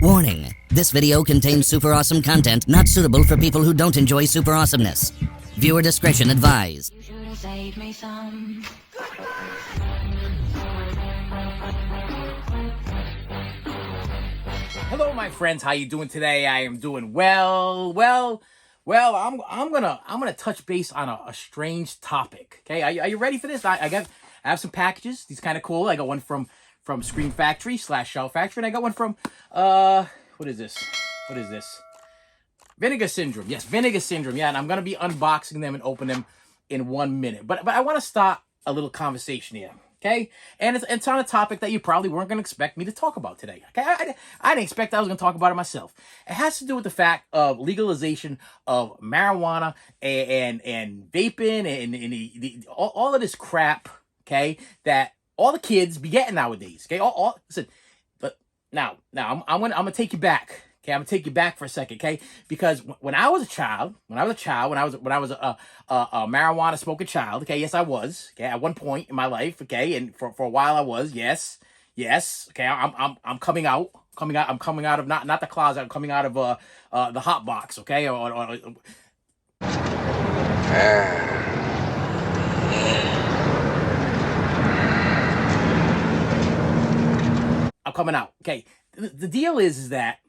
Warning, this video contains super awesome content not suitable for people who don't enjoy super awesomeness. Viewer discretion advised. You should have saved me some. Hello, my friends. How you doing today? I am doing well. I'm gonna touch base on a strange topic. Okay, are you ready for this? I have some packages. These kind of cool. I got one from Screen Factory / Shell Factory, and I got one from what is this? Vinegar Syndrome. Yes, Vinegar Syndrome. Yeah, and I'm gonna be unboxing them and open them in 1 minute. But I want to start a little conversation here. Okay, and it's on a topic that you probably weren't going to expect me to talk about today. Okay, I didn't expect I was going to talk about it myself. It has to do with the fact of legalization of marijuana and vaping and all of this crap. Okay, that all the kids be getting nowadays. Okay, listen, but now I'm gonna take you back. Okay, I'm gonna take you back for a second, okay? Because when I was a child, when I was a marijuana smoking child, okay, yes I was, okay, at one point in my life, okay, and for a while I was, yes, okay, I'm coming out, I'm coming out of not the closet, I'm coming out of the hot box, okay, I'm coming out, okay. The deal is that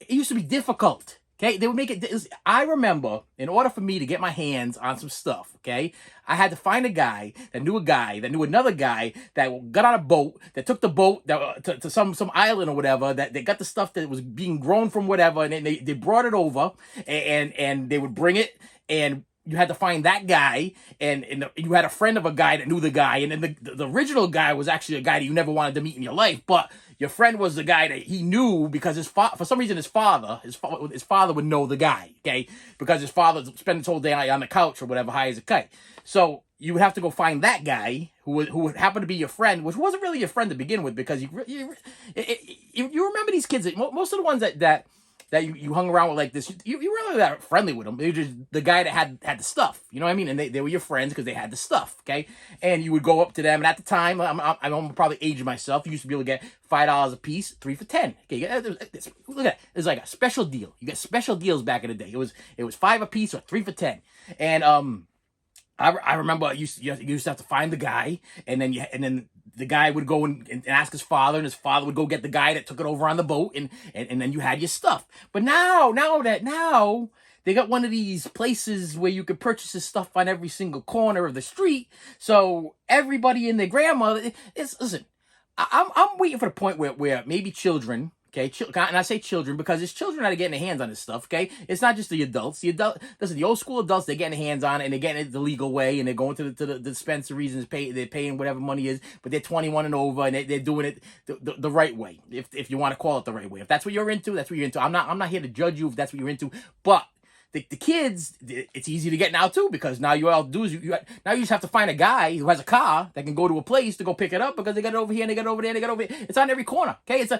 it used to be difficult. Okay, they would make it. I remember, in order for me to get my hands on some stuff, okay, I had to find a guy that knew another guy that got on a boat, that took the boat to some island or whatever, that they got the stuff that was being grown from whatever, and then they brought it over, and they would bring it, and you had to find that guy, and you had a friend of a guy that knew the guy, and then the original guy was actually a guy that you never wanted to meet in your life, but your friend was the guy that he knew because for some reason his father would know the guy, okay? Because his father spent his whole day on the couch or whatever, high as a kite. So you would have to go find that guy who would happen to be your friend, which wasn't really your friend to begin with, because you remember these kids, most of the ones that you hung around with like this, you really that friendly with them. They were just the guy that had the stuff, you know what I mean? And they were your friends because they had the stuff, okay? And you would go up to them, and at the time, I'm probably aging myself, you used to be able to get $5 a piece, 3 for $10. Okay, look at that. It's like a special deal. You get special deals back in the day. It was 5 a piece or 3 for $10. And I remember you used to have to find the guy, and then the guy would go and ask his father, and his father would go get the guy that took it over on the boat, and then you had your stuff. But now they got one of these places where you could purchase this stuff on every single corner of the street. So everybody and their grandmother listen. I'm waiting for the point where maybe children. Okay, and I say children because it's children that are getting their hands on this stuff, okay? It's not just the adults. Listen, the old school adults, they're getting their hands on it, and they're getting it the legal way, and they're going to the dispensaries, and they're paying whatever money is, but they're 21 and over, and they're doing it the right way, if you want to call it the right way. If that's what you're into, that's what you're into. I'm not here to judge you if that's what you're into, but the kids, it's easy to get now too, because now you all do is now you just have to find a guy who has a car that can go to a place to go pick it up, because they got it over here and they got it over there and they got it over here. It's on every corner. Okay, it's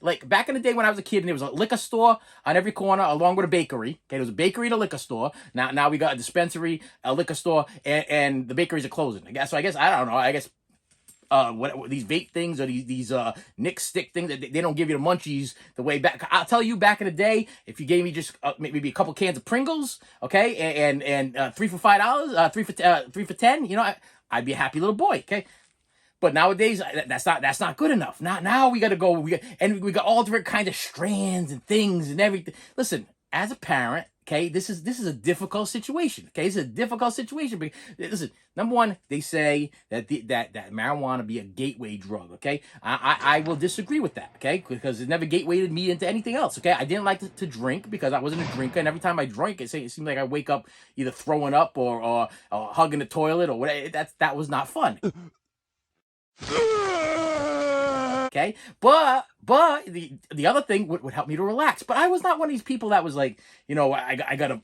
like back in the day when I was a kid, and there was a liquor store on every corner along with a bakery. Okay, there was a bakery and a liquor store. Now we got a dispensary, a liquor store, and the bakeries are closing. I guess I don't know. I guess what these vape things or these Nick stick things, that they don't give you the munchies the way back. I'll tell you, back in the day, if you gave me just maybe a couple cans of Pringles, okay, and 3 for $5, 3 for 10, you know, I'd be a happy little boy, okay. But nowadays, that's not good enough. Now we got to go. We got all different kinds of strands and things and everything. Listen, as a parent, okay, this is a difficult situation. Okay, it's a difficult situation. But listen, number one, they say that that marijuana be a gateway drug. Okay, I will disagree with that. Okay, because it never gatewayed me into anything else. Okay, I didn't like to drink because I wasn't a drinker, and every time I drank, it seemed like I wake up either throwing up or hugging the toilet or whatever. That was not fun. Okay, but the other thing would help me to relax. But I was not one of these people that was like, you know, I gotta.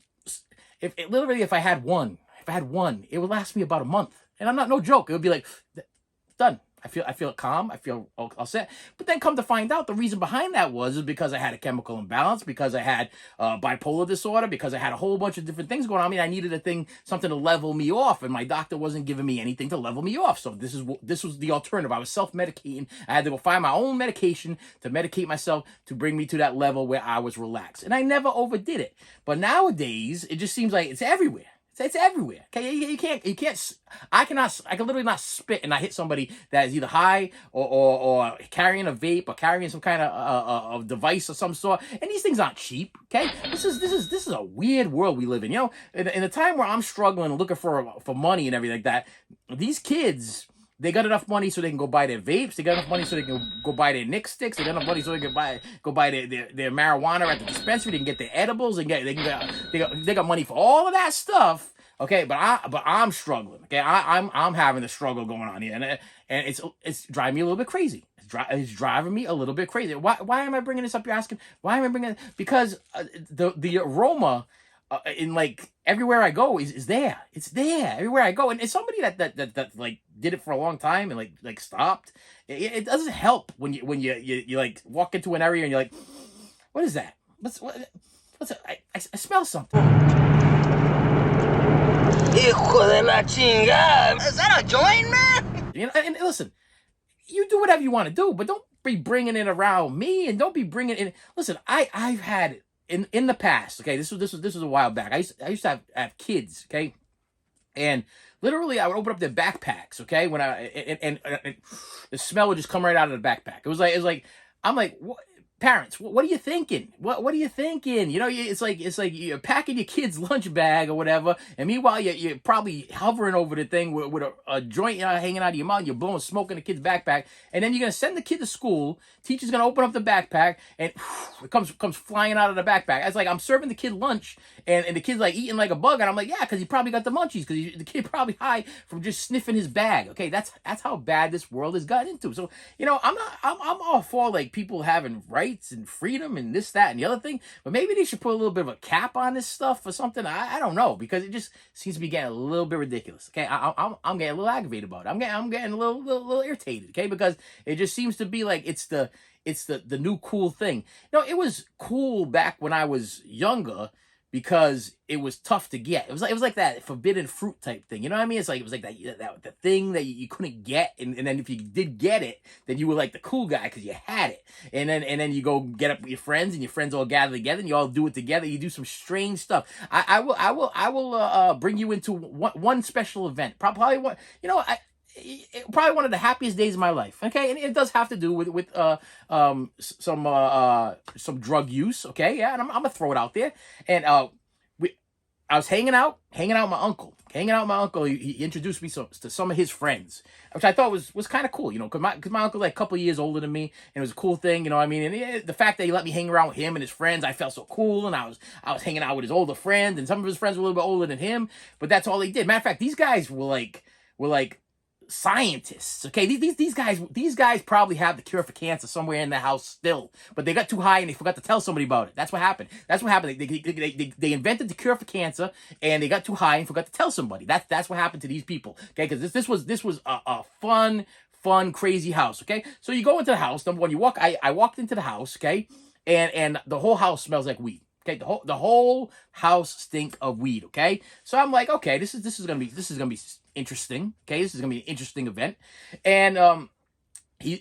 If I had one, it would last me about a month, and I'm not no joke. It would be like, done. I feel calm. I feel all set. But then come to find out, the reason behind that was because I had a chemical imbalance, because I had bipolar disorder, because I had a whole bunch of different things going on. I mean, I needed something to level me off, and my doctor wasn't giving me anything to level me off. So this was the alternative. I was self-medicating. I had to go find my own medication to medicate myself to bring me to that level where I was relaxed, and I never overdid it. But nowadays, it just seems like it's everywhere. It's everywhere. Okay, you can't. I can literally not spit and I hit somebody that is either high or carrying a vape or carrying some kind of device of some sort. And these things aren't cheap. Okay, this is a weird world we live in. You know, in a time where I'm struggling and looking for money and everything like that, these kids. They got enough money so they can go buy their vapes. They got enough money so they can go buy their Nick sticks. They got enough money so they can go buy their marijuana at the dispensary. They can get their edibles and they got money for all of that stuff. Okay, but I'm struggling. Okay, I'm having a struggle going on here, and it's driving me a little bit crazy. It's driving me a little bit crazy. Why am I bringing this up? You're asking. Why am I bringing it? Because the aroma. In like everywhere I go is there. It's there everywhere I go, and it's somebody that like did it for a long time and like stopped. It doesn't help when you like walk into an area and you're like, what is that? What's it? I smell something. Hijo de la chingada! Is that a joint, man? You know, and listen, you do whateve you want to do, but don't be bringing it around me, and don't be bringing it. Listen, I've had. In the past, okay, this was a while back. I used to have kids, okay, and literally I would open up their backpacks, okay, when and the smell would just come right out of the backpack. It was like I'm like, what? Parents, what are you thinking? What are you thinking? You know, it's like you're packing your kid's lunch bag or whatever, and meanwhile you're probably hovering over the thing with a joint hanging out of your mouth. And you're blowing smoke in the kid's backpack, and then you're gonna send the kid to school. Teacher's gonna open up the backpack, and it comes flying out of the backpack. It's like I'm serving the kid lunch, and the kid's like eating like a bug, and I'm like, yeah, because he probably got the munchies, because the kid probably high from just sniffing his bag. Okay, that's how bad this world has gotten into. So you know, I'm all for like people having rights and freedom and this, that, and the other thing, but maybe they should put a little bit of a cap on this stuff or something. I don't know, because it just seems to be getting a little bit ridiculous. Okay, I'm getting a little aggravated about it. I'm getting a little irritated. Okay, because it just seems to be like it's the new cool thing. You know, it was cool back when I was younger, because it was tough to get. It was like that forbidden fruit type thing. You know what I mean? It was like that the thing that you couldn't get, and then if you did get it, then you were like the cool guy because you had it. And then you go get up with your friends, and your friends all gather together, and you all do it together. You do some strange stuff. I will bring you into one special event. Probably one. You know, probably one of the happiest days of my life. Okay, and it does have to do with some drug use. Okay, yeah, and I'm gonna throw it out there. And I was hanging out with my uncle. He introduced me to some of his friends, which I thought was kind of cool. You know, because my uncle's like a couple of years older than me, and it was a cool thing. You know what I mean? And the fact that he let me hang around with him and his friends, I felt so cool. And I was hanging out with his older friend, and some of his friends were a little bit older than him, but that's all he did. Matter of fact, these guys were like scientists. Okay, these guys probably have the cure for cancer somewhere in the house still, but they got too high and they forgot to tell somebody about it. That's what happened. They invented the cure for cancer, and they got too high and forgot to tell somebody. That's what happened to these people. Okay, because this was a fun crazy house. Okay, so you go into the house. Number one, I walked into the house. Okay, and the whole house smells like weed. Okay, the whole house stink of weed. Okay, so I'm like, okay, this is gonna be interesting. Okay, this is gonna be an interesting event. And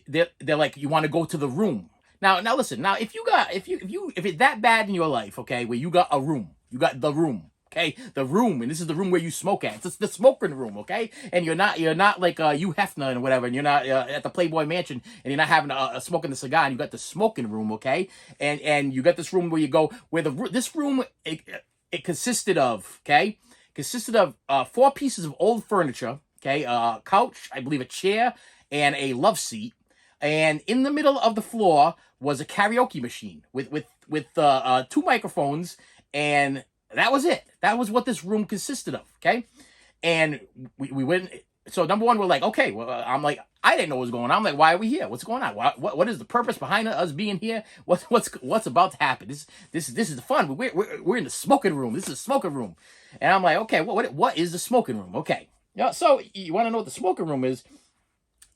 they're like, you want to go to the room now? Listen, now if it's that bad in your life, okay, where you got a room, you got the room. Okay, the room, and this is the room where you smoke at. It's the smoking room, okay? And you're not like Hugh Hefner and whatever, and you're not at the Playboy Mansion, and you're not having a smoking the cigar. And you got the smoking room, okay? And you got this room where you go, where this room it consisted of 4 pieces of old furniture, okay? A couch, I believe, a chair, and a love seat. And in the middle of the floor was a karaoke machine with 2 microphones, and that was it. That was what this room consisted of, okay? And we went. So number one, we're like, okay. Well, I'm like, I didn't know what was going on. I'm like, why are we here? What's going on? What is the purpose behind us being here? What's about to happen? This is the fun. We're in the smoking room. This is a smoking room, and I'm like, okay, what is the smoking room? Okay, yeah. So you want to know what the smoking room is?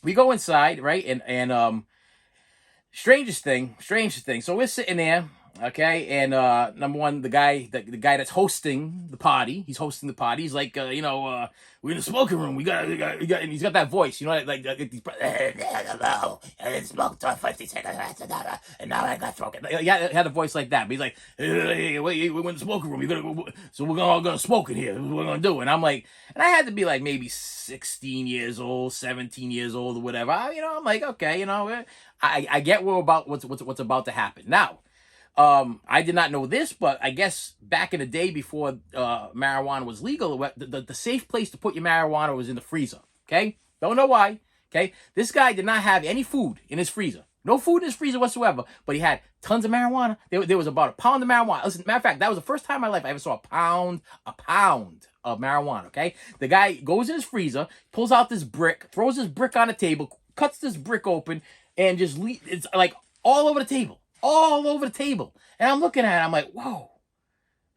we go inside, right? And strangest thing. So we're sitting there, okay, and number one, the guy that's hosting the party, he's hosting the party. He's like, we're in the smoking room. We got, and he's got that voice, he's, hello, I didn't smoke for 50 seconds, and now I got smoking. He had a voice like that, but he's like, hey, wait, we're in the smoking room. So we're all gonna smoke in here. This is what we're gonna do. And I'm like, and I had to be like maybe 16 years old, 17 years old, or whatever. I'm like, okay, I get what's about to happen. Now, I did not know this, but I guess back in the day before marijuana was legal, the safe place to put your marijuana was in the freezer. Okay, don't know why. Okay, this guy did not have any food in his freezer. No food in his freezer whatsoever, but he had tons of marijuana. There was about a pound of marijuana. Listen, matter of fact, that was the first time in my life I ever saw a pound of marijuana. Okay, the guy goes in his freezer, pulls out this brick, throws this brick on the table, cuts this brick open, and just it's like all over the table. And I'm looking at it, I'm like, whoa.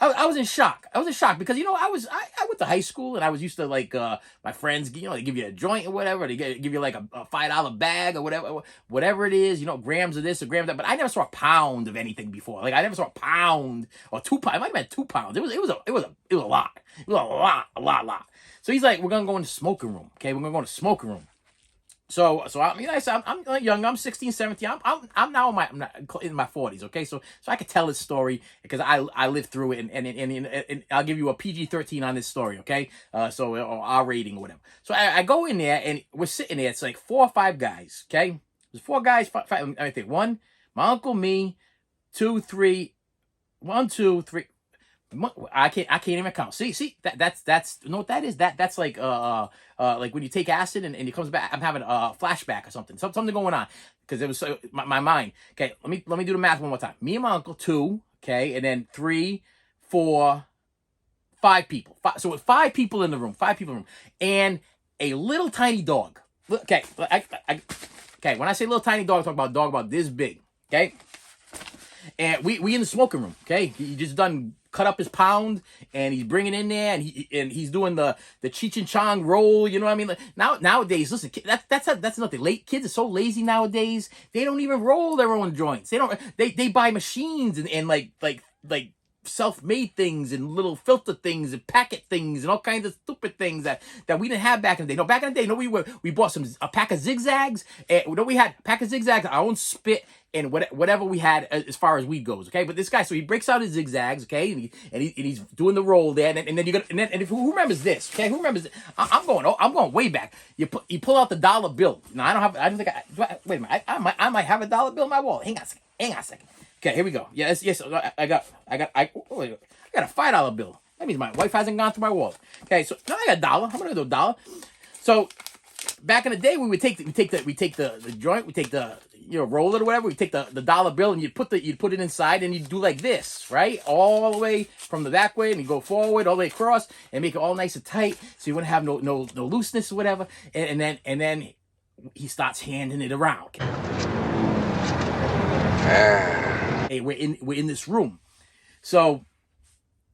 I was in shock. Because, I went to high school and I was used to like, my friends, they give you a joint or whatever. They give you like a $5 bag or whatever it is, grams of this or grams of that. But I never saw a pound of anything before. Like I never saw a pound or 2 pounds. It might have been 2 pounds. It was a lot. It was a lot. So he's like, we're going to go in the smoking room. Okay. We're going to go in the smoking room. So I said, I'm young. I'm 16, 17. I'm now in my 40s. Okay, so I could tell this story because I lived through it, and I'll give you a PG-13 on this story. Okay, or R rating or whatever. So I go in there and we're sitting there. It's like 4 or 5 guys. Okay, there's 4 guys. 5, I think 1, my uncle, me, 2, 3, 1, 2, 3. I can't even count. See that's you know what that is? That's like when you take acid and it comes back. I'm having a flashback or something going on because it was my mind. Okay, let me do the math one more time. Me and my uncle 2, okay, and then 3, 4, 5 people. So with 5 people in the room, and a little tiny dog. Okay, okay. When I say little tiny dog, I'm talking about a dog about this big. Okay, and we in the smoking room. Okay, he just done cut up his pound and he's bringing in there and he's doing the Cheech and Chong roll, you know what I mean? Like, nowadays, listen, that's nothing. Kids are so lazy nowadays. They don't even roll their own joints. They buy machines and like self-made things and little filter things and packet things and all kinds of stupid things that we didn't have back in the day. No, back in the day, we bought a pack of zigzags. We had a pack of zigzags, our own spit, and whatever we had as far as weed goes, okay? But this guy, so he breaks out his zigzags, okay, and he's doing the roll there, and then who remembers this, okay? Who remembers it? I'm going way back. You pull out the dollar bill. No, I don't think wait a minute. I might have a dollar bill in my wallet. Hang on a second. Okay, here we go. Yes. I got a $5 bill. That means my wife hasn't gone through my wallet. Okay, so now I got $1. I'm gonna do $1. So back in the day, we take the joint, we take the roll it or whatever. We take the dollar bill and you'd put it inside and you do like this, right? All the way from the back way and you go forward all the way across and make it all nice and tight so you wouldn't have no looseness or whatever. And then he starts handing it around. Hey, we're in this room. So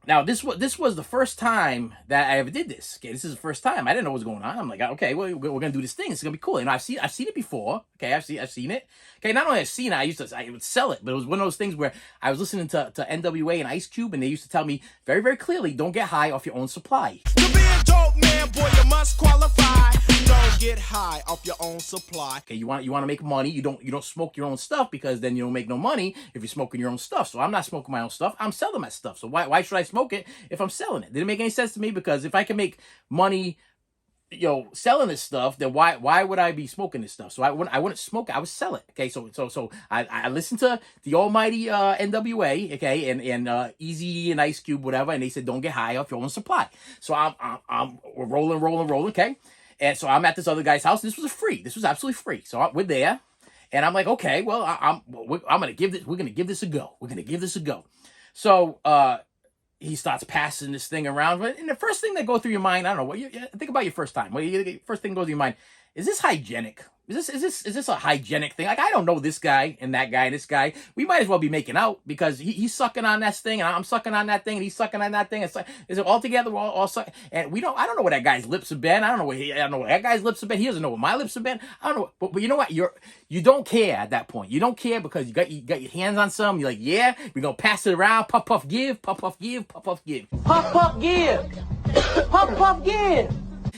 now this was the first time that I ever did this. Okay, this is the first time. I didn't know what was going on. I'm like, okay, well, we're gonna do this thing. It's gonna be cool. I've seen it before. Okay, I've seen it. Okay, not only I've seen it, I would sell it, but it was one of those things where I was listening to NWA and Ice Cube, and they used to tell me very, very clearly, don't get high off your own supply. To be a dope man, boy, you must qualify. Don't get high off your own supply. Okay, you want to make money. You don't smoke your own stuff because then you don't make no money if you're smoking your own stuff. So I'm not smoking my own stuff. I'm selling my stuff. So why should I smoke it if I'm selling it? Didn't make any sense to me because if I can make money, selling this stuff, then why would I be smoking this stuff? So I wouldn't smoke it. I would sell it. Okay, so I listened to the almighty NWA, okay, and Easy and Ice Cube, whatever, and they said don't get high off your own supply. So we're rolling, okay. And so I'm at this other guy's house. This was free. This was absolutely free. So we're there, and I'm like, okay, well, we're gonna give this a go. We're gonna give this a go. So he starts passing this thing around, and the first thing that goes through your mind, I don't know, think about your first time. First thing that goes through your mind, is this hygienic? is this a hygienic thing? Like, I don't know this guy and that guy and this guy. We might as well be making out because he's sucking on this thing and I'm sucking on that thing and he's sucking on that thing. It's like, is it all together? We're all sucking. And I don't know where that guy's lips have been. I don't know where that guy's lips have been. He doesn't know where my lips have been. I don't know. But you know what? You don't care at that point. You don't care because you got your hands on some. You're like, yeah, we're gonna pass it around. Puff puff give. Puff puff give. Puff puff give. Puff, puff, give. Puff, puff, give.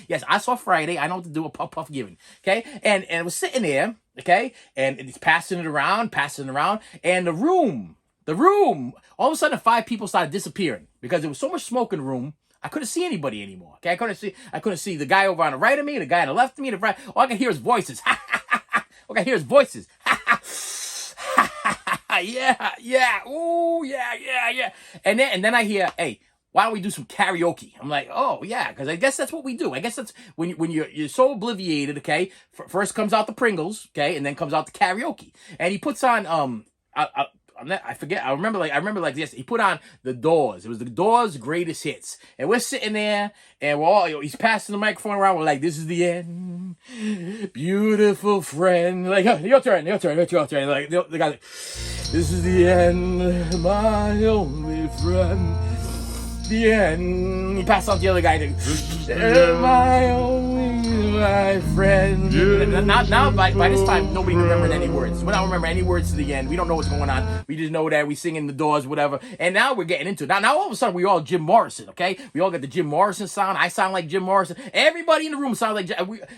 Yes, I saw Friday. I know what to do with puff puff giving. Okay, and it was sitting there. Okay, and it's passing it around, and the room. All of a sudden, 5 people started disappearing because there was so much smoke in the room. I couldn't see anybody anymore. Okay, I couldn't see the guy over on the right of me, the guy on the left of me, the right. All I could hear is voices. All I could hear is voices. Yeah. Ooh, yeah. And then I hear, hey, why don't we do some karaoke? I'm like, oh yeah, because I guess that's what we do. I guess that's when you're so obliviated. Okay, first comes out the Pringles, okay, and then comes out the karaoke. And he puts on I forget. I remember like this. He put on the Doors. It was the Doors' greatest hits, and we're sitting there, and we're all. He's passing the microphone around. We're like, "This is the end, beautiful friend." Like, your turn. Like the guy, like, "This is the end, my only friend." The end. He passed on the other guy. My friend. Now, by this time, nobody remembered any words. We don't remember any words to the end. We don't know what's going on. We just know that we sing in the Doors, whatever. And now we're getting into it. Now all of a sudden, we all Jim Morrison, okay? We all got the Jim Morrison sound. I sound like Jim Morrison. Everybody in the room sounds like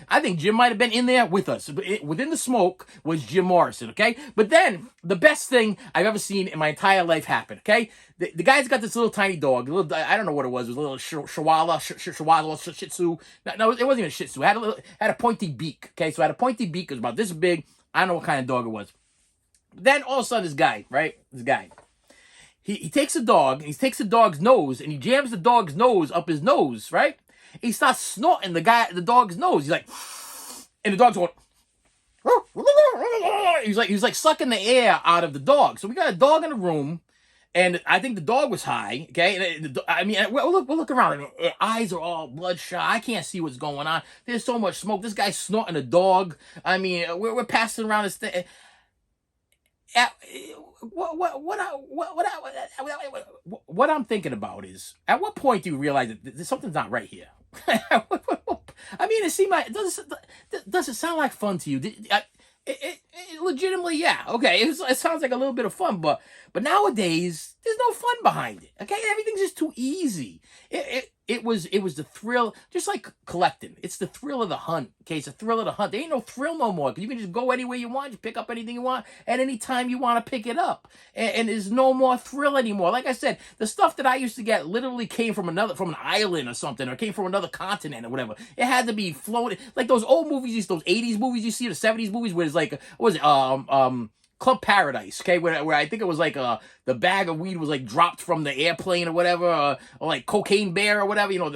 I think Jim might have been in there with us. Within the smoke was Jim Morrison, okay? But then, the best thing I've ever seen in my entire life happened, okay? The guy's got this little tiny dog. I don't know what it was. It was a little Chihuahua, Shih Tzu. No, it wasn't even a Shih Tzu. It had a pointy beak. Okay, so it had a pointy beak. It was about this big. I don't know what kind of dog it was. Then all of a sudden, this guy, he takes the dog and he takes the dog's nose and he jams the dog's nose up his nose, right? He starts snorting the dog's nose. He's like, and the dog's going. He's like sucking the air out of the dog. So we got a dog in the room. And I think the dog was high, okay? I mean, we'll look around. I mean, eyes are all bloodshot. I can't see what's going on. There's so much smoke. This guy's snorting a dog. I mean, we're passing around this thing. What I'm thinking about is, at what point do you realize that something's not right here? I mean, does it sound like fun to you? It legitimately, yeah. Okay, it sounds like a little bit of fun, but nowadays there's no fun behind it. Okay, everything's just too easy. It was the thrill, just like collecting. It's the thrill of the hunt. Okay, it's the thrill of the hunt. There ain't no thrill no more. You can just go anywhere you want, just pick up anything you want at any time you want to pick it up, and there's no more thrill anymore. Like I said, the stuff that I used to get literally came from an island or something, or came from another continent or whatever. It had to be flown like those old movies, those 80s movies you see, the 70s movies, where it's like, what was it, Club Paradise, okay, where I think it was like the bag of weed was like dropped from the airplane or whatever, or like Cocaine Bear or whatever, you know,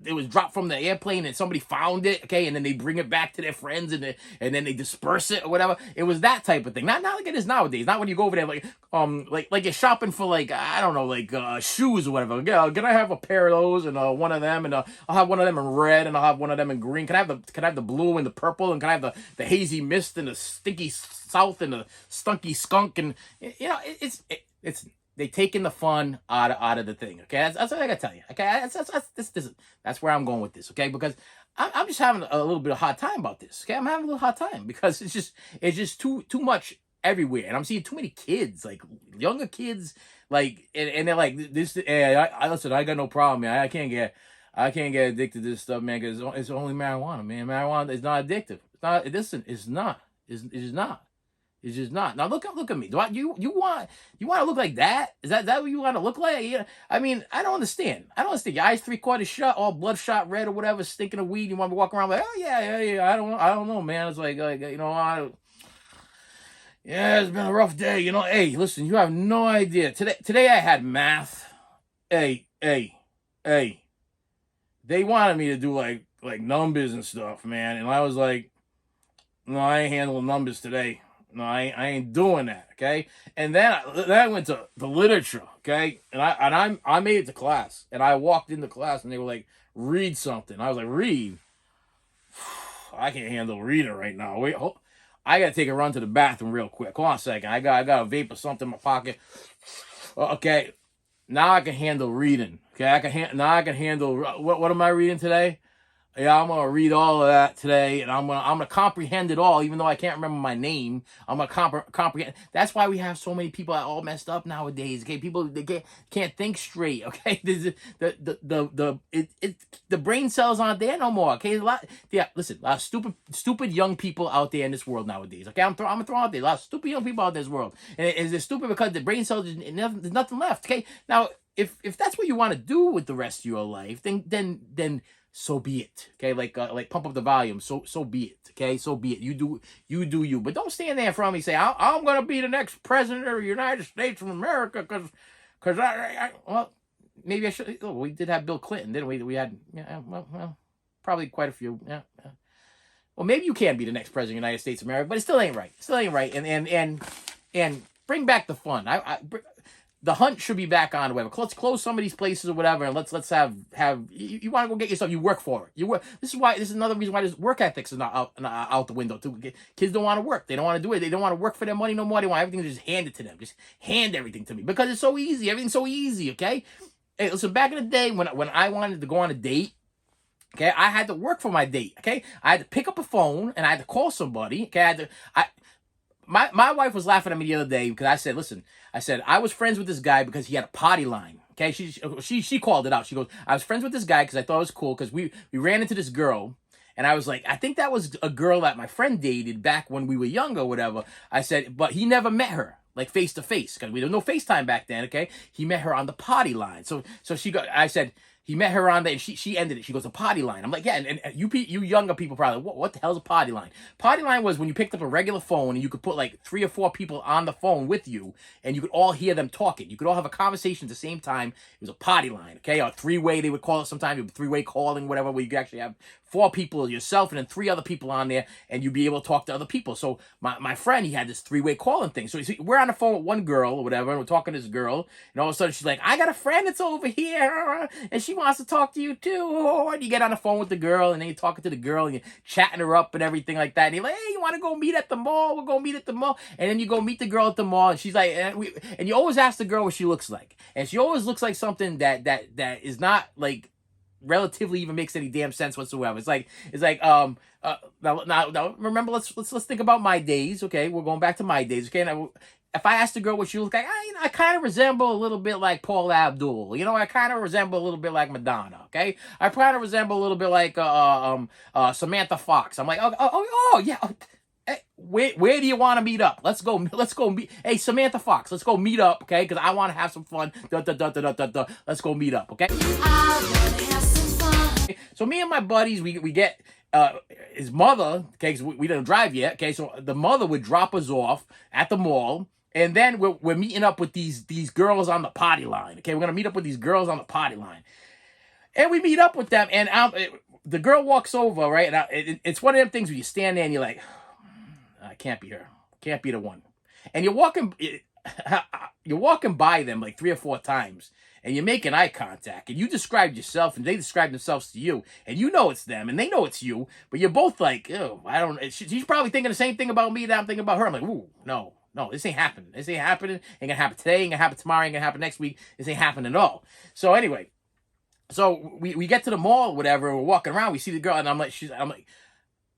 it was dropped from the airplane and somebody found it, okay, and then they bring it back to their friends and then they disperse it or whatever. It was that type of thing. Not like it is nowadays. Not when you go over there like you're shopping for like, I don't know, like shoes or whatever. Yeah, can I have a pair of those and one of them, and I'll have one of them in red and I'll have one of them in green. Can I have the blue and the purple, and can I have the hazy mist and the stinky south and the stunky skunk, and you know, it's they taking the fun out of the thing. Okay, that's what I gotta tell you. Okay, that's where I'm going with this. Okay, because I'm just having a little bit of hard time about this. Okay, I'm having a little hard time because it's just too much everywhere, and I'm seeing too many kids, like younger kids, like and they're like this. Hey, listen, I got no problem, man. I can't get addicted to this stuff, man, because it's only marijuana, man. Marijuana is not addictive. It's not. Listen, it's not. It's not. It's just not. Now look at me. Do you want to look like that? Is that what you want to look like? Yeah. I mean, I don't understand. Your eyes 3/4 shut, all bloodshot red or whatever, stinking of weed. You want to walk around like, oh yeah. I don't know, man. It's like you know, yeah, it's been a rough day. You know, hey, listen, you have no idea. Today I had math. Hey. They wanted me to do like numbers and stuff, man, and I was like, no, I ain't handling numbers today. No, I ain't doing that, okay? And then I went to the literature, okay? And I made it to class, and I walked into class, and they were like, read something. I was like, read? I can't handle reading right now. Wait, hold. I gotta take a run to the bathroom real quick. Hold on a second. I got a vape or something in my pocket. Okay, now I can handle reading. Okay, now I can handle what am I reading today? Yeah, I'm gonna read all of that today, and I'm gonna comprehend it all, even though I can't remember my name. I'm gonna comprehend. That's why we have so many people all messed up nowadays. Okay, people they can't think straight. Okay, the brain cells aren't there no more. Okay, listen, a lot of stupid young people out there in this world nowadays. Okay, I'm gonna throw out there a lot of stupid young people out there in this world, and it's stupid because the brain cells there's nothing left. Okay, now if that's what you want to do with the rest of your life, then so be it. Okay, like pump up the volume. So be it. Okay, so be it. You do you. But don't stand there in front of me and say I'm gonna be the next president of the United States of America because well, maybe I should. Oh, we did have Bill Clinton, didn't we? We had well probably quite a few. Yeah. Well, maybe you can be the next president of the United States of America, but it still ain't right. Still ain't right. And bring back the fun. The hunt should be back on, whatever. Let's close some of these places or whatever, and let's have you want to go get yourself. You work for it. You work. This is another reason why this work ethics is not out the window too. Kids don't want to work. They don't want to do it. They don't want to work for their money no more. They want everything to just hand it to them. Just hand everything to me because it's so easy. Everything's so easy. Okay. Hey, listen. Back in the day when I wanted to go on a date. Okay, I had to work for my date. Okay, I had to pick up a phone and I had to call somebody. Okay, My wife was laughing at me the other day because I said, listen, I was friends with this guy because he had a potty line. Okay, she called it out. She goes, I was friends with this guy because I thought it was cool because we ran into this girl. And I was like, I think that was a girl that my friend dated back when we were younger or whatever. I said, but he never met her. Like face to face, because we didn't know FaceTime back then, okay? He met her on the potty line. So I said, he met her on there, and she ended it. She goes, a potty line. I'm like, yeah, and you younger people probably, what the hell's a potty line? Potty line was when you picked up a regular phone and you could put like 3 or 4 people on the phone with you, and you could all hear them talking. You could all have a conversation at the same time. It was a potty line, okay? Or 3-way, they would call it sometimes, 3-way calling, whatever, where you could actually have 4 people, yourself, and then 3 other people on there, and you'd be able to talk to other people. So my friend, he had this 3-way calling thing. So we're on the phone with one girl or whatever, and we're talking to this girl, and all of a sudden she's like, I got a friend that's over here, and she wants to talk to you too. And you get on the phone with the girl, and then you're talking to the girl, and you're chatting her up and everything like that. And you're like, hey, you want to go meet at the mall? We'll go meet at the mall. And then you go meet the girl at the mall, and she's like, and you always ask the girl what she looks like. And she always looks like something that is not like relatively even makes any damn sense whatsoever. It's like now remember, let's think about my days. Okay, we're going back to my days. Okay, now if I asked the girl what she looked like, I kind of resemble a little bit like Paul Abdul. I kind of resemble a little bit like Madonna. Okay, I kind of resemble a little bit like Samantha Fox. I'm like, oh yeah. Hey, where do you want to meet up? Let's go meet. Hey, Samantha Fox, let's go meet up, okay? Because I want to have some fun. Let's go meet up, okay? I want to have some fun. So me and my buddies, we get his mother, okay? Because we didn't drive yet, okay? So the mother would drop us off at the mall, and then we're meeting up with these girls on the potty line, okay? We're gonna meet up with these girls on the potty line, and we meet up with them, and the girl walks over, right? And it's one of them things where you stand there and you're like, I can't be her. Can't be the one. And you're walking by them like 3 or 4 times, and you're making eye contact, and you described yourself, and they describe themselves to you, and you know it's them, and they know it's you, but you're both like, oh, I don't. She's probably thinking the same thing about me that I'm thinking about her. I'm like, ooh, no, this ain't happening. This ain't happening. Ain't gonna happen today. Ain't gonna happen tomorrow. Ain't gonna happen next week. This ain't happening at all. So anyway, so we get to the mall, whatever. We're walking around. We see the girl, and I'm like.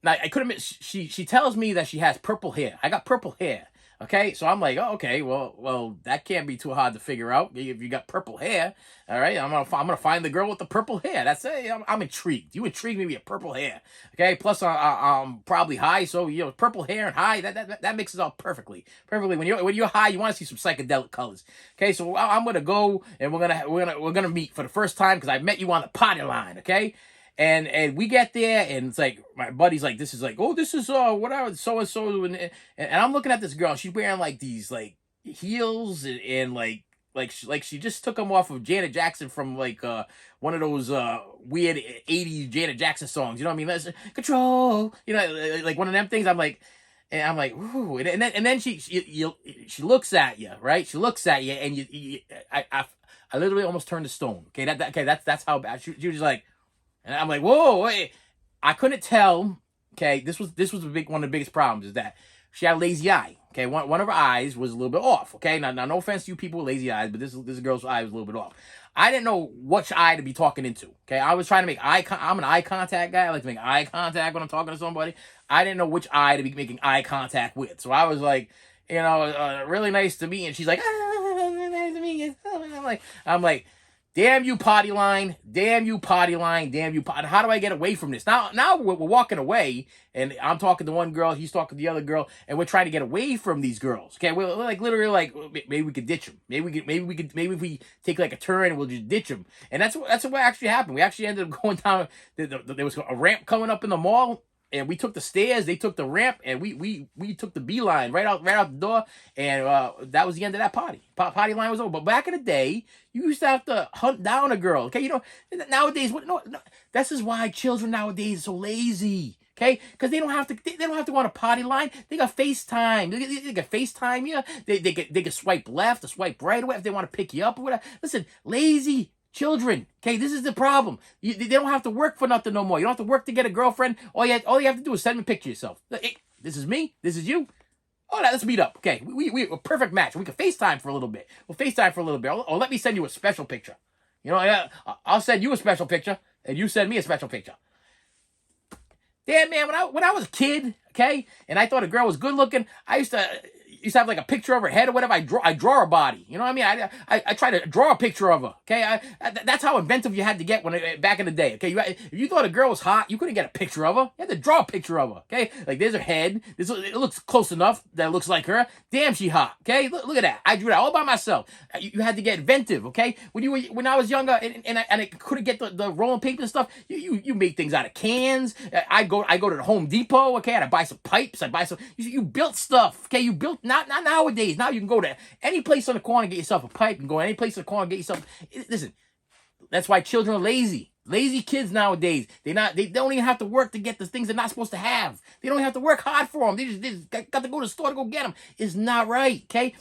Now, I couldn't admit, she tells me that she has purple hair. I got purple hair, okay? So I'm like, oh, okay, well, that can't be too hard to figure out if you got purple hair, all right? I'm gonna find the girl with the purple hair. That's it. I'm intrigued. You intrigued me with your purple hair, okay? Plus, I'm probably high, so, purple hair and high, that mixes up perfectly. When you're high, you want to see some psychedelic colors, okay? So I'm gonna go, and we're gonna meet for the first time because I met you on the potty line, okay? And we get there, and it's like, my buddy's like, this is whatever, so-and-so, and I'm looking at this girl, she's wearing like these like heels, and like she just took them off of Janet Jackson from like one of those weird 80s Janet Jackson songs, you know what I mean? That's control, like one of them things. I'm like, ooh, and then she looks at you, right? She looks at you, and I literally almost turned to stone. Okay, that's how bad she was like. And I'm like, whoa, wait. I couldn't tell Okay, this was one of the biggest problems is that she had a lazy eye. Okay, one of her eyes was a little bit off. Okay, now no offense to you people with lazy eyes, but this girl's eye was a little bit off. I didn't know which eye to be talking into. Okay, I was trying to make I'm an eye contact guy. I like to make eye contact when I'm talking to somebody. I didn't know which eye to be making eye contact with, so I was like, really nice to meet you. And she's like, nice to meet you. I'm like, damn you potty line, damn you potty line, damn you potty. How do I get away from this? Now we're walking away, and I'm talking to one girl, he's talking to the other girl, and we're trying to get away from these girls. Okay, we're like literally like maybe we could ditch them. Maybe if we take like a turn, we'll just ditch them. And that's what actually happened. We actually ended up going down. There was a ramp coming up in the mall. And we took the stairs, they took the ramp, and we took the beeline right out the door, and that was the end of that party. Party line was over. But back in the day, you used to have to hunt down a girl. Okay, nowadays, this is why children nowadays are so lazy. Okay, because they don't have to go on a party line. They got FaceTime. They got FaceTime. Yeah, they can swipe left or swipe right away if they want to pick you up or whatever. Listen, lazy children, okay, this is the problem. They don't have to work for nothing no more. You don't have to work to get a girlfriend. All you have to do is send me a picture of yourself. Hey, this is me. This is you. Oh, let's meet up. Okay, we a perfect match. We can FaceTime for a little bit. We'll FaceTime for a little bit. Or let me send you a special picture. I'll send you a special picture, and you send me a special picture. Damn, man, when I was a kid, okay, and I thought a girl was good looking, I used to have like a picture of her head or whatever. I draw her body. You know what I mean? I try to draw a picture of her. Okay, that's how inventive you had to get back in the day. Okay, if you thought a girl was hot, you couldn't get a picture of her. You had to draw a picture of her. Okay, like there's her head. It looks close enough that it looks like her. Damn, she hot. Okay, look at that. I drew that all by myself. You had to get inventive. Okay, when I was younger and I couldn't get the rolling paper and stuff, you made things out of cans. I go to the Home Depot. Okay, I buy some pipes. I buy some. You built stuff. Okay, you built. Not nowadays. Now you can go to any place on the corner and get yourself a pipe. You can go to any place on the corner and get yourself. Listen, that's why children are lazy. Lazy kids nowadays. They don't even have to work to get the things they're not supposed to have. They don't even have to work hard for them. They just got to go to the store to go get them. It's not right. Okay.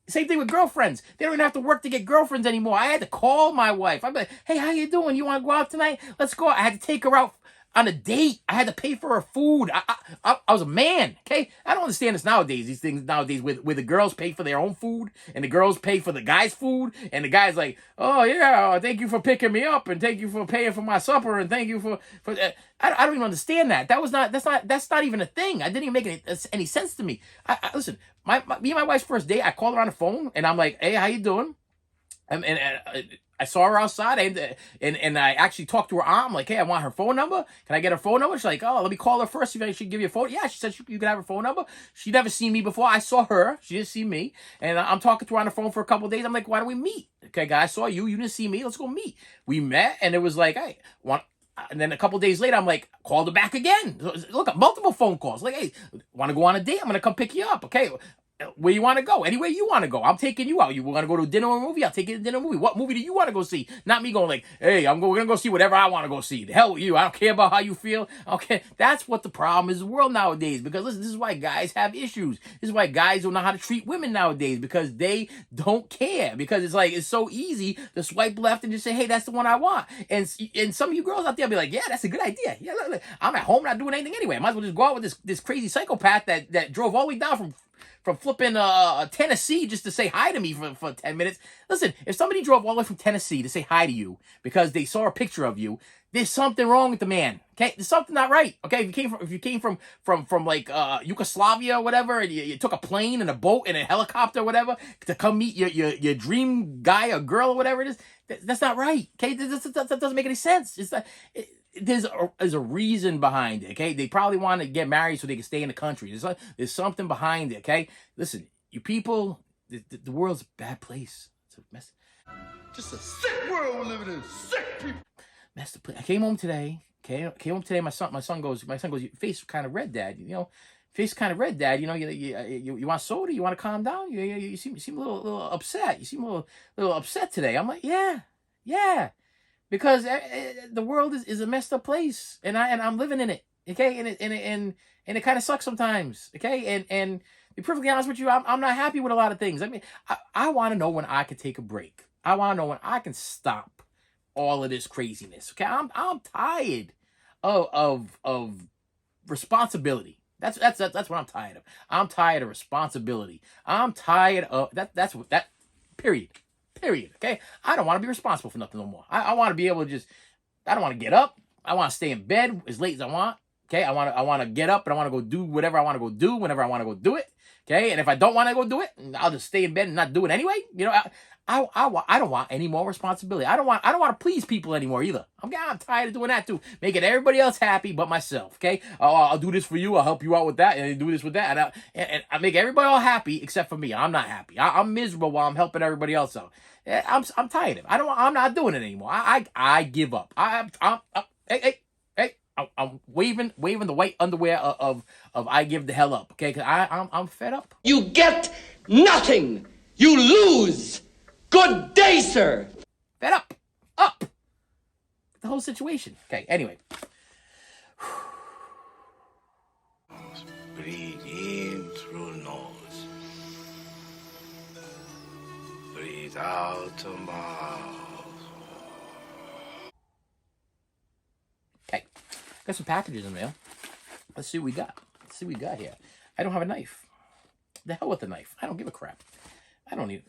Same thing with girlfriends. They don't even have to work to get girlfriends anymore. I had to call my wife. I'm like, hey, how you doing? You want to go out tonight? Let's go. I had to take her out on a date. I had to pay for her food. I was a man, okay? I don't understand this nowadays. These things nowadays where the girls pay for their own food and the girls pay for the guys' food, and the guy's like, oh yeah, thank you for picking me up and thank you for paying for my supper and thank you for I don't even understand that. That's not even a thing. I didn't even make any sense to me. Listen, me and my wife's first date, I called her on the phone and I'm like, hey, how you doing? And I saw her outside and I actually talked to her aunt. Like, hey, I want her phone number. Can I get her phone number? She's like, oh, let me call her first. See if she can give you a phone. Yeah, she said you can have her phone number. She never seen me before. I saw her. She didn't see me. And I'm talking to her on the phone for a couple of days. I'm like, why don't we meet? Okay, guys, I saw you. You didn't see me. Let's go meet. We met and it was like, hey, and then a couple of days later, I'm like, called her back again. Look, multiple phone calls. Like, hey, want to go on a date? I'm going to come pick you up. Okay. Where you want to go? Anywhere you want to go. I'm taking you out. You want to go to a dinner or a movie? I'll take you to a dinner or movie. What movie do you want to go see? Not me going like, hey, we're going to go see whatever I want to go see. The hell with you. I don't care about how you feel. Okay. That's what the problem is in the world nowadays. Because listen, this is why guys have issues. This is why guys don't know how to treat women nowadays. Because they don't care. Because it's so easy to swipe left and just say, hey, that's the one I want. And some of you girls out there be like, yeah, that's a good idea. Yeah, look, I'm at home not doing anything anyway. I might as well just go out with this crazy psychopath that drove all the way down from flipping Tennessee just to say hi to me for 10 minutes. Listen, if somebody drove all the way from Tennessee to say hi to you because they saw a picture of you, there's something wrong with the man. Okay, there's something not right. Okay, if you came from like Yugoslavia or whatever, and you took a plane and a boat and a helicopter or whatever to come meet your dream guy or girl or whatever it is, that's not right. Okay, that doesn't make any sense. It's not. There's a reason behind it, okay? They probably want to get married so they can stay in the country. There's something behind it, okay? Listen, you people, the world's a bad place. It's a mess. Just a sick world we're living in. Sick people. Messed up. I came home today. Came home today. My son goes. Your face kind of red, Dad. Face kind of red, Dad. You want soda? You want to calm down? You seem a little upset. You seem a little upset today. I'm like, yeah. Because the world is a messed up place, and I'm living in it, okay, and it kind of sucks sometimes, okay, and to be perfectly honest with you, I'm not happy with a lot of things. I mean, I want to know when I can take a break. I want to know when I can stop all of this craziness. Okay, I'm tired of responsibility. That's what I'm tired of. I'm tired of responsibility. I'm tired of that's what that period. Okay? I don't want to be responsible for nothing no more. I want to be able to just I don't want to get up. I want to stay in bed as late as I want. Okay? I want to get up and I want to go do whatever I want to go do whenever I want to go do it. Okay? And if I don't want to go do it, I'll just stay in bed and not do it anyway. You know, I don't want any more responsibility. I don't want to please people anymore either. I'm tired of doing that too, making everybody else happy but myself. Okay, I'll do this for you. I'll help you out with that, and do this with that, and I make everybody all happy except for me. I'm not happy. I'm miserable while I'm helping everybody else out. I'm tired of it. I'm not doing it anymore. I give up. Hey. I'm waving the white underwear of I give the hell up. Okay, because I'm fed up. You get nothing. You lose. Good day, sir. Fed up. The whole situation. Okay, anyway. Breathe in through nose. Breathe out the mouth. Okay, got some packages in there. Let's see what we got. Here. I don't have a knife. The hell with the knife. I don't give a crap. I don't need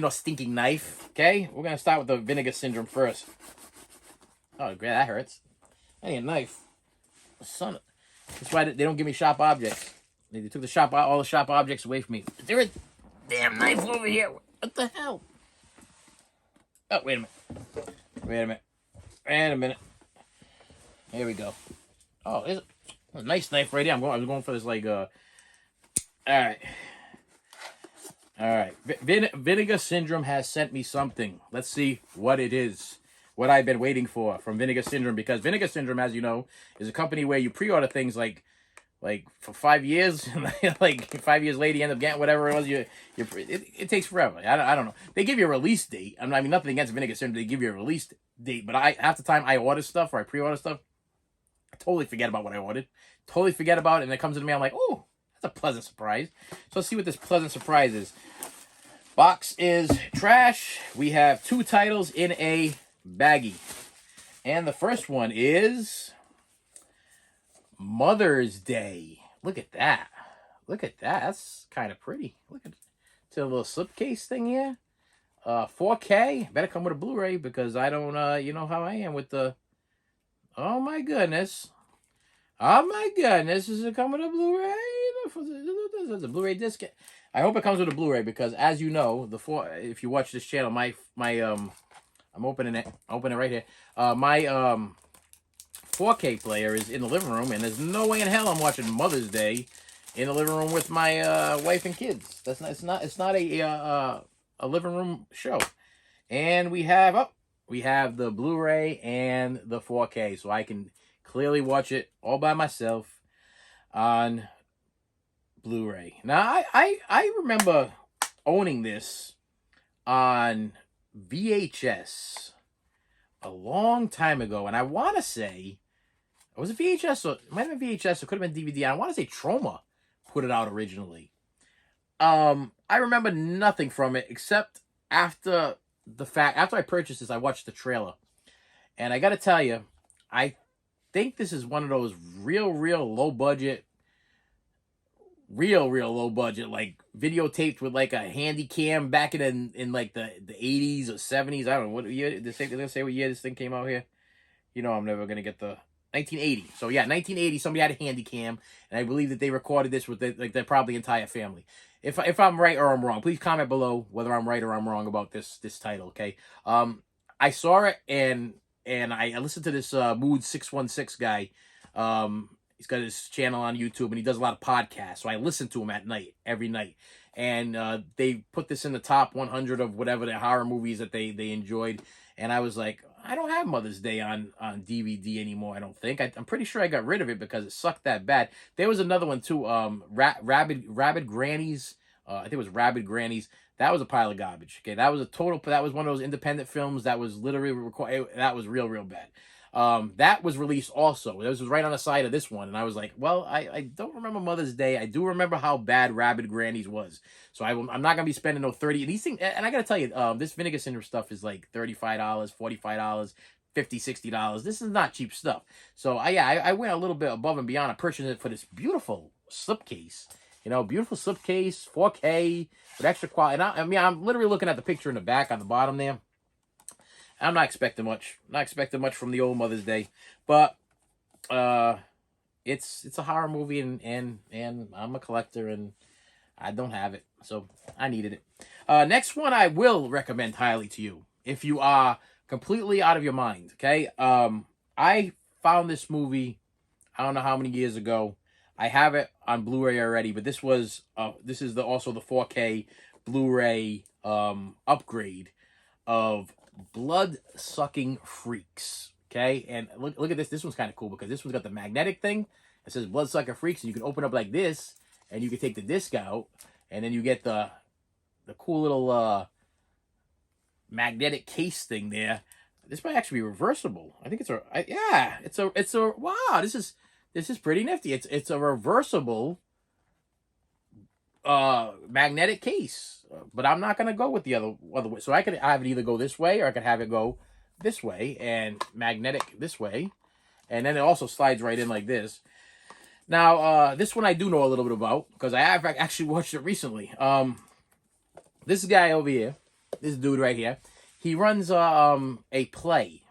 no stinking knife. Okay, we're gonna start with the vinegar syndrome first. Oh, great, that hurts. I need a knife. Son, that's why they don't give me sharp objects. They took all the sharp objects away from me. Is there a damn knife over here? What the hell? Oh, wait a minute. Here we go. Oh, there's a nice knife right here. I was going for this like all right. Vinegar Syndrome has sent me something. Let's see what it is. What I've been waiting for from Vinegar Syndrome, because Vinegar Syndrome, as you know, is a company where you pre-order things like for 5 years, like 5 years later you end up getting whatever it was. It takes forever. I don't know. They give you a release date. I mean, nothing against Vinegar Syndrome. They give you a release date, but half the time I order stuff or I pre-order stuff, I totally forget about what I ordered. Totally forget about it, and it comes to me. I'm like, oh, that's a pleasant surprise. So let's see what this pleasant surprise is. Box is trash. We have 2 titles in a baggie. And the first one is Mother's Day. Look at that. That's kind of pretty. Look at the little slipcase thing here. 4K. Better come with a Blu-ray because I don't, you know how I am with the... Oh my goodness. Does it come with a Blu-ray? There's a Blu-ray disc. I hope it comes with a Blu-ray because, as you know, if you watch this channel, my I'm opening it right here. My 4K player is in the living room, and there's no way in hell I'm watching Mother's Day in the living room with my wife and kids. It's not a living room show. And we have the Blu-ray and the 4K, so I can clearly watch it all by myself on Blu-ray. Now, I remember owning this on VHS a long time ago, and I want to say, was it VHS? Or it might have been VHS, it could have been DVD. I want to say Troma put it out originally. I remember nothing from it except after I purchased this, I watched the trailer. And I got to tell you, I think this is one of those real low budget, like videotaped with like a handy cam back in like the 80s or 70s. I don't know what year. Did they say what year this thing came out here? You know I'm never going to get the 1980. So yeah, 1980, somebody had a handy cam, and I believe that they recorded this with their probably entire family. If I'm right or I'm wrong, please comment below whether I'm right or I'm wrong about this title, okay? I saw it and I listened to this Mood 616 guy. He's got his channel on YouTube and he does a lot of podcasts. So I listen to him at night, every night. And they put this in the top 100 of whatever the horror movies that they enjoyed. And I was like, I don't have Mother's Day on DVD anymore, I don't think. I'm pretty sure I got rid of it because it sucked that bad. There was another one too, Rabid Grannies. I think it was Rabid Grannies. That was a pile of garbage. Okay, that was one of those independent films that was literally that was real bad. That was released also. This was right on the side of this one, and I was like, well, I don't remember Mother's Day. I do remember how bad Rabid Grannies was. So I'm not gonna be spending no 30. These things, and I gotta tell you, this Vinegar Syndrome stuff is like $35, $45, $50, $60. This is not cheap stuff. So I went a little bit above and beyond. I purchased it for this beautiful slipcase. You know, beautiful slipcase, 4K, with extra quality. And I mean, I'm literally looking at the picture in the back on the bottom there. I'm not expecting much. Not expecting much from the old Mother's Day. But it's a horror movie, and I'm a collector, and I don't have it. So I needed it. Next one I will recommend highly to you if you are completely out of your mind, okay? I found this movie, I don't know how many years ago. I have it on Blu-ray already, but this is also the 4K Blu-ray upgrade of Blood-Sucking Freaks, okay? And look at this. This one's kind of cool because this one's got the magnetic thing. It says Blood-Sucking Freaks, and you can open up like this, and you can take the disc out, and then you get the cool little magnetic case thing there. This might actually be reversible. I think it's a wow. This is pretty nifty. It's a reversible magnetic case, but I'm not gonna go with the other way. So I could have it either go this way, or I could have it go this way and magnetic this way, and then it also slides right in like this. Now this one I do know a little bit about because I have actually watched it recently. This guy over here, this dude right here, he runs a play.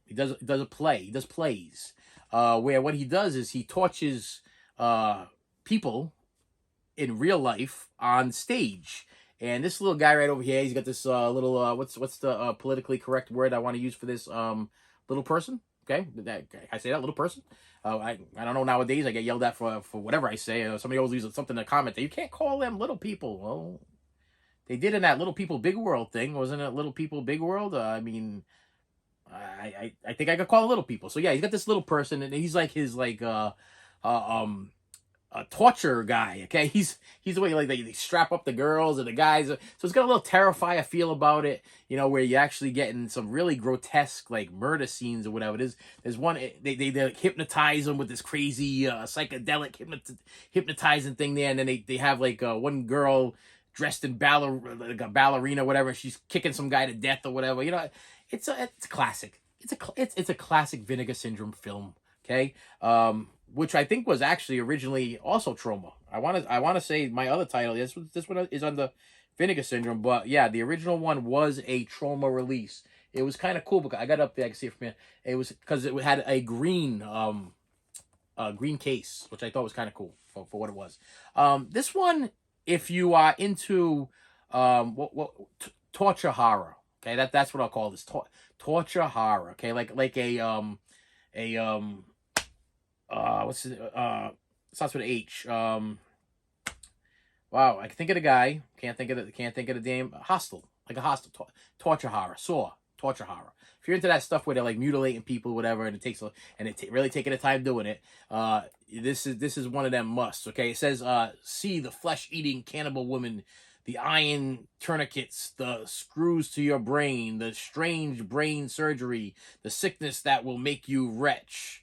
He does a play. He does plays. Where what he does is he tortures people in real life on stage. And this little guy right over here, he's got this little what's the politically correct word I want to use for this little person? Okay, I say that little person. I don't know, nowadays I get yelled at for whatever I say. Somebody always leaves something in a comment that you can't call them little people. Well, they did in that Little People Big World thing, wasn't it? Little People Big World. I mean, I think I could call it little people. So yeah, he's got this little person, and he's like his a torture guy. Okay, he's the way they strap up the girls and the guys. So it's got a little Terrifier feel about it, you know, where you're actually getting some really grotesque like murder scenes or whatever it is. There's one they like, hypnotize them with this crazy psychedelic hypnotizing thing there, and then they have like one girl dressed in like a ballerina, whatever. She's kicking some guy to death or whatever. You know, it's a classic. It's a classic Vinegar Syndrome film. Okay, which I think was actually originally also Troma. I want to say my other title. This one is under Vinegar Syndrome, but yeah, the original one was a Troma release. It was kind of cool because I got up there. I can see it from here. It was because it had a green case, which I thought was kind of cool for what it was. This one, if you are into torture horror, okay, that's what I'll call this, torture horror, okay, like what's it, starts with H. Wow, I can think of the guy, can't think of the name. Hostel, like a Hostel, torture horror, Saw, torture horror. If you're into that stuff where they're like mutilating people, whatever, and it takes really taking the time doing it, this is one of them musts. Okay, it says, see the flesh-eating cannibal woman, the iron tourniquets, the screws to your brain, the strange brain surgery, the sickness that will make you wretch.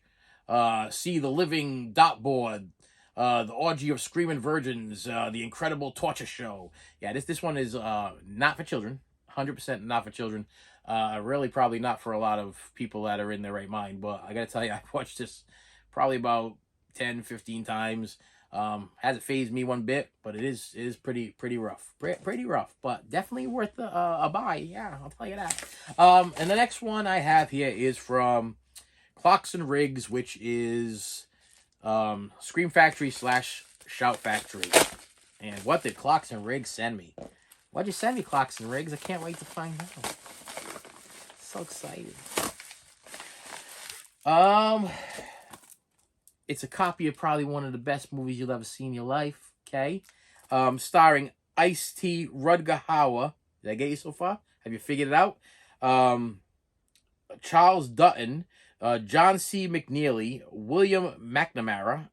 See the living dot board, the orgy of screaming virgins, the incredible torture show. Yeah, this one is not for children, 100% not for children. Really probably not for a lot of people that are in their right mind, but I gotta tell you, I've watched this probably about 10, 15 times. Hasn't fazed me one bit, but it is pretty rough. Pretty rough, but definitely worth a buy. Yeah, I'll tell you that. And the next one I have here is from Clocks and Rigs, which is Scream Factory / Shout Factory. And what did Clocks and Rigs send me? What'd you send me, Clocks and Rigs? I can't wait to find out. So excited. It's a copy of probably one of the best movies you'll ever see in your life. Okay, starring Ice-T, Rutger Hauer. Did I get you so far? Have you figured it out? Charles Dutton, John C. McNeely, William McNamara,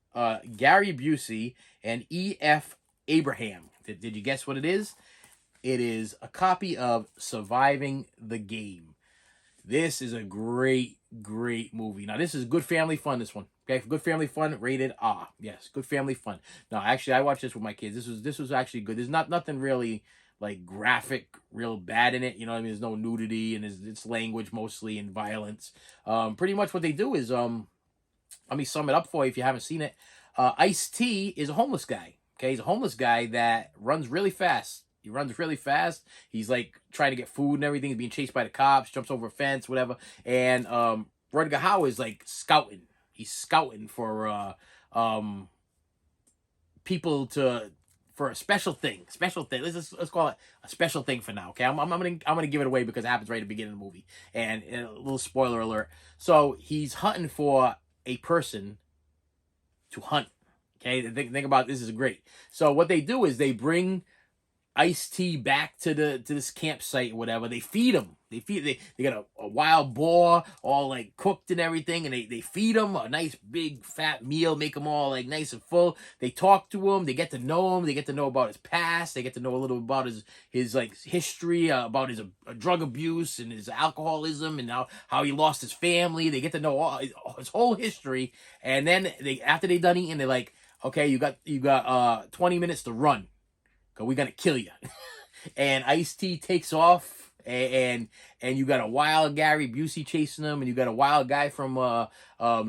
Gary Busey, and E.F. Abraham. Did you guess what it is? It is a copy of Surviving the Game. This is a great movie. Now, this is good family fun, this one. Okay, good family fun, rated R. Yes, good family fun. No, actually, I watched this with my kids. This was actually good. There's nothing really like graphic, real bad in it. You know what I mean? There's no nudity and it's language mostly and violence. Pretty much what they do is let me sum it up for you if you haven't seen it. Ice-T is a homeless guy. Okay, he's a homeless guy that runs really fast. He runs really fast. He's like trying to get food and everything. He's being chased by the cops, jumps over a fence, whatever. And Rutger Hauer is like scouting. He's scouting for people for a special thing. Let's call it a special thing for now. Okay, I'm gonna give it away because it happens right at the beginning of the movie. And a little spoiler alert. So he's hunting for a person to hunt. Okay, think about this is great. So what they do is they bring Ice-T back to this campsite or whatever. They feed him. They got a wild boar all like cooked and everything, and they feed him a nice big fat meal, make them all like nice and full. They talk to him. They get to know him. They get to know about his past. They get to know a little about his like history, about his drug abuse and his alcoholism and how he lost his family. They get to know all his whole history, and then after they done eating, they're like, okay, you got 20 minutes to run. Cause we're gonna kill you. And Ice-T takes off, and you got a wild Gary Busey chasing him, and you got a wild guy from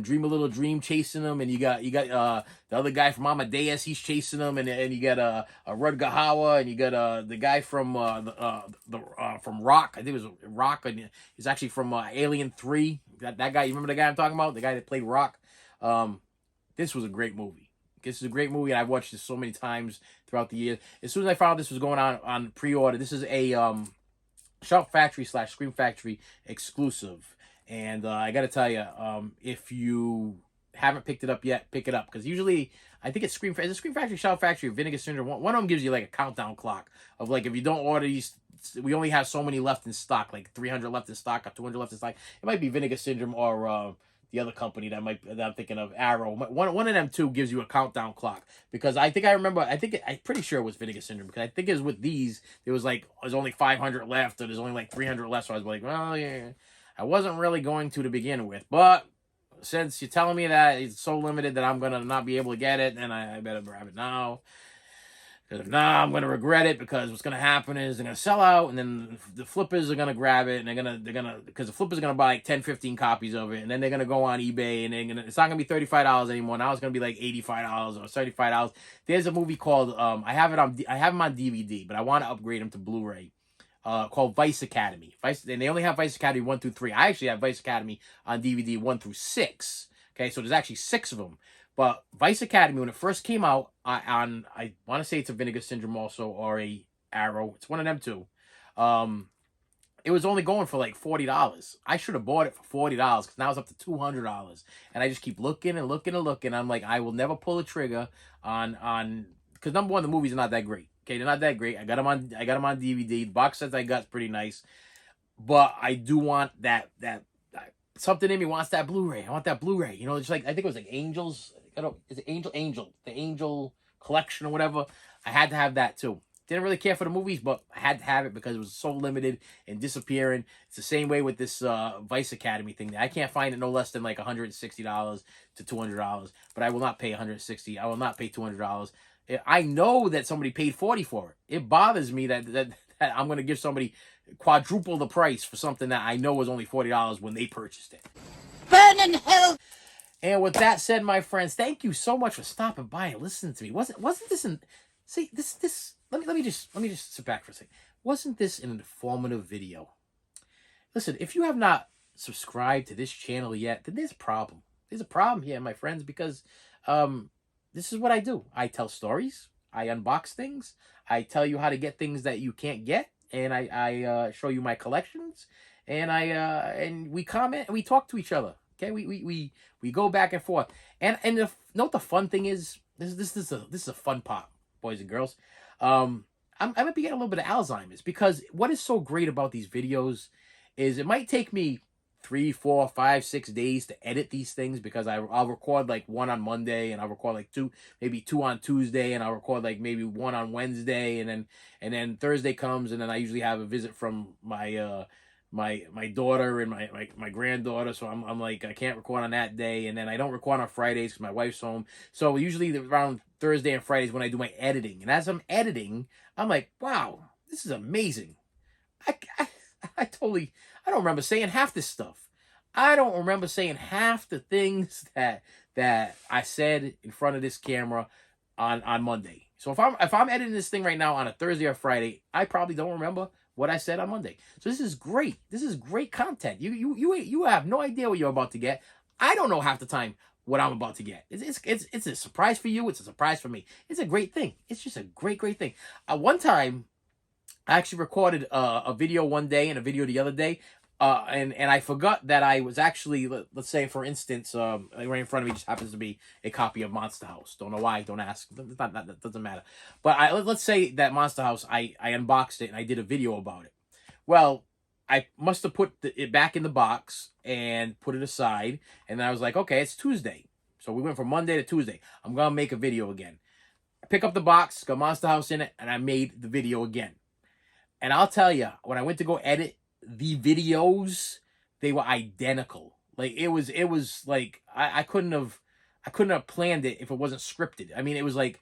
Dream a Little Dream chasing him, and you got the other guy from Amadeus, he's chasing him, and you got a Rutger Hauer, and you got the guy from from Rock. I think it was Rock, and he's actually from Alien 3. That guy, you remember the guy I'm talking about? The guy that played Rock. This was a great movie. This is a great movie, and I've watched this so many times throughout the year. As soon as I found out this was going on pre-order, this is a Shout Factory / Scream Factory exclusive. And I got to tell you, if you haven't picked it up yet, pick it up. Because usually, I think it's Scream Factory, Shout Factory, or Vinegar Syndrome. One of them gives you like a countdown clock of like, if you don't order these, we only have so many left in stock, like 300 left in stock or 200 left in stock. It might be Vinegar Syndrome or the other company that I'm thinking of, Arrow. One of them two gives you a countdown clock, because I'm pretty sure it was Vinegar Syndrome, because I think it was with these, there's only 500 left, or there's only like 300 left, so I was like, well, yeah, I wasn't really going to begin with, but since you're telling me that it's so limited that I'm gonna not be able to get it, then I better grab it now. Because if not, I'm gonna regret it, because what's gonna happen is they're gonna sell out, and then the flippers are gonna grab it, and they're gonna because the flippers are gonna buy like 10, 15 copies of it, and then they're gonna go on eBay, and it's not gonna be $35 anymore. Now it's gonna be like $85 or $75. There's a movie called I have them on DVD, but I want to upgrade them to Blu-ray. Called Vice Academy. And they only have Vice Academy 1 through 3. I actually have Vice Academy on DVD 1 through 6. Okay, so there's actually 6 of them. But Vice Academy, when it first came out, I want to say it's a Vinegar Syndrome also, or a Arrow. It's one of them two. It was only going for like $40. I should have bought it for $40, because now it's up to $200. And I just keep looking and looking and looking. I'm like, I will never pull a trigger on because number one, the movies are not that great. Okay, they're not that great. I got them on DVD. The box set I got's pretty nice, but I do want that something in me wants that Blu-ray. I want that Blu-ray. You know, just like, I think it was like Angels. Is it Angel? The Angel Collection or whatever. I had to have that too. Didn't really care for the movies, but I had to have it because it was so limited and disappearing. It's the same way with this Vice Academy thing. I can't find it no less than like $160 to $200, but I will not pay $160. I will not pay $200. I know that somebody paid $40 for it. It bothers me that I'm going to give somebody quadruple the price for something that I know was only $40 when they purchased it. Burn in hell! And with that said, my friends, thank you so much for stopping by and listening to me. Wasn't this an see this? Let me just sit back for a second. Wasn't this an informative video? Listen, if you have not subscribed to this channel yet, then there's a problem. There's a problem here, my friends, because this is what I do. I tell stories. I unbox things. I tell you how to get things that you can't get, and I show you my collections, and and we comment and we talk to each other. Okay, we go back and forth, and know what the fun thing is? This is a fun part, boys and girls. I might be getting a little bit of Alzheimer's, because what is so great about these videos is it might take me 3, 4, 5, 6 days to edit these things, because I'll record like one on Monday, and I'll record like maybe two on Tuesday, and I'll record like maybe one on Wednesday, and then Thursday comes, and then I usually have a visit from my my daughter and my granddaughter, so I'm like, I can't record on that day, and then I don't record on Fridays because my wife's home. So usually around Thursday and Fridays when I do my editing, and as I'm editing, I'm like, wow, This is amazing. I totally, I don't remember saying half this stuff. I don't remember saying half the things that I said in front of this camera on Monday. So if I'm editing this thing right now on a Thursday or Friday, I probably don't remember what I said on Monday. So this is great. This is great content. You have no idea what you're about to get. I don't know half the time what I'm about to get. It's a surprise for you. It's a surprise for me. It's a great thing. It's just a great thing. One time, I actually recorded a video one day and a video the other day. And I forgot that I was actually, let's say, for instance, right in front of me just happens to be a copy of Monster House. Don't know why, don't ask. That doesn't matter. But let's say that Monster House, I unboxed it and I did a video about it. Well, I must have put it back in the box and put it aside. And then I was like, okay, it's Tuesday. So we went from Monday to Tuesday. I'm going to make a video again. I pick up the box, got Monster House in it, and I made the video again. And I'll tell you, when I went to go edit the videos, they were identical. Like it was like I couldn't have planned it if it wasn't scripted. I mean, it was like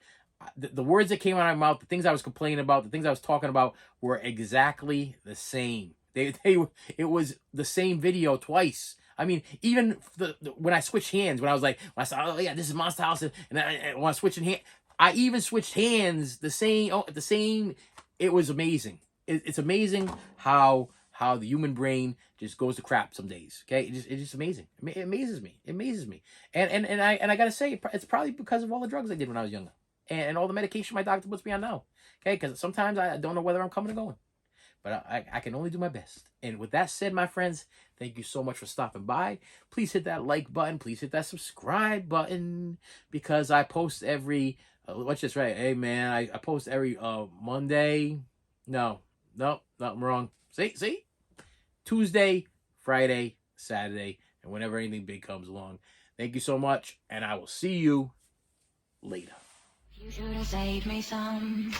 the words that came out of my mouth, the things I was complaining about, the things I was talking about were exactly the same. It was the same video twice. I mean, even when I switched hands, when I said, oh yeah, this is Monster House, and when I switched hands, I even switched hands the same. It was amazing. It's amazing how the human brain just goes to crap some days. Okay, it's just amazing. It amazes me. It amazes me. And I gotta say, it's probably because of all the drugs I did when I was younger, and all the medication my doctor puts me on now. Okay, because sometimes I don't know whether I'm coming or going, but I can only do my best. And with that said, my friends, thank you so much for stopping by. Please hit that like button. Please hit that subscribe button, because I post every. What's this right? Hey man, I post every Monday. No, I'm wrong. See? Tuesday, Friday, Saturday, and whenever anything big comes along. Thank you so much, and I will see you later. You should have saved me some.